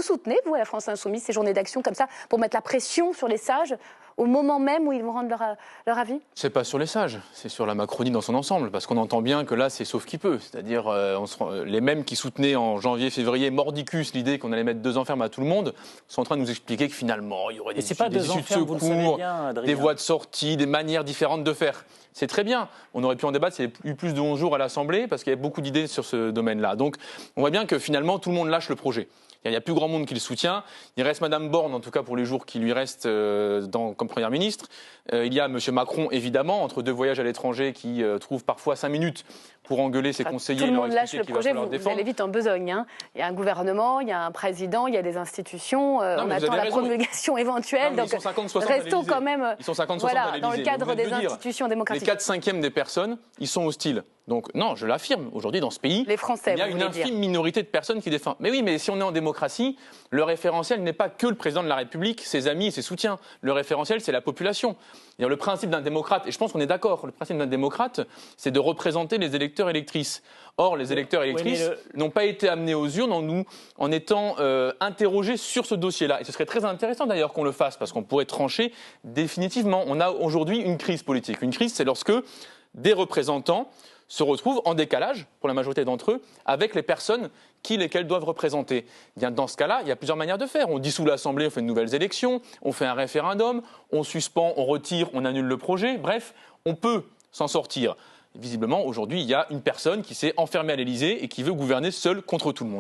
soutenez, vous, à la France Insoumise, ces journées d'action comme ça, pour mettre la pression sur les sages au moment même où ils vont rendre leur avis? C'est pas sur les sages, c'est sur la Macronie dans son ensemble, parce qu'on entend bien que là, c'est sauf qui peut. C'est-à-dire, les mêmes qui soutenaient en janvier, février, mordicus, l'idée qu'on allait mettre 2 ans ferme à tout le monde, sont en train de nous expliquer que finalement, il y aurait des issues de secours, des voies de sortie, des manières différentes de faire. C'est très bien. On aurait pu en débattre s'il y avait eu plus de 11 jours à l'Assemblée, parce qu'il y avait beaucoup d'idées sur ce domaine-là. Donc, on voit bien que finalement, tout le monde lâche le projet. Il n'y a plus grand monde qui le soutient. Il reste Mme Borne, en tout cas pour les jours qui lui restent comme Première ministre. Il y a M. Macron, évidemment, entre 2 voyages à l'étranger, qui trouve parfois 5 minutes pour engueuler ses conseillers. Tout le monde lâche le projet, vous allez vite en besogne. Hein. Il y a un gouvernement, il y a un président, il y a des institutions. On attend la promulgation éventuelle. Non, donc, ils sont 50-60 restons quand même ils sont 50-60 dans le cadre des institutions démocratiques. Les 4/5 des personnes, ils sont hostiles. Donc non, je l'affirme, aujourd'hui dans ce pays, les Français, il y a une infime minorité de personnes qui défendent. Mais oui, mais si on est en démocratie, le référentiel n'est pas que le président de la République, ses amis et ses soutiens. Le référentiel, c'est la population. Le principe d'un démocrate, et je pense qu'on est d'accord, le principe d'un démocrate, c'est de représenter les électeurs et électrices. Or, les électeurs et électrices n'ont pas été amenés aux urnes en étant interrogés sur ce dossier-là. Et ce serait très intéressant d'ailleurs qu'on le fasse, parce qu'on pourrait trancher définitivement. On a aujourd'hui une crise politique. Une crise, c'est lorsque des représentants se retrouvent en décalage, pour la majorité d'entre eux, avec les personnes lesquelles doivent représenter. Bien, dans ce cas-là, il y a plusieurs manières de faire. On dissout l'Assemblée, on fait de nouvelles élections, on fait un référendum, on suspend, on retire, on annule le projet. Bref, on peut s'en sortir. Visiblement, aujourd'hui, il y a une personne qui s'est enfermée à l'Élysée et qui veut gouverner seule contre tout le monde.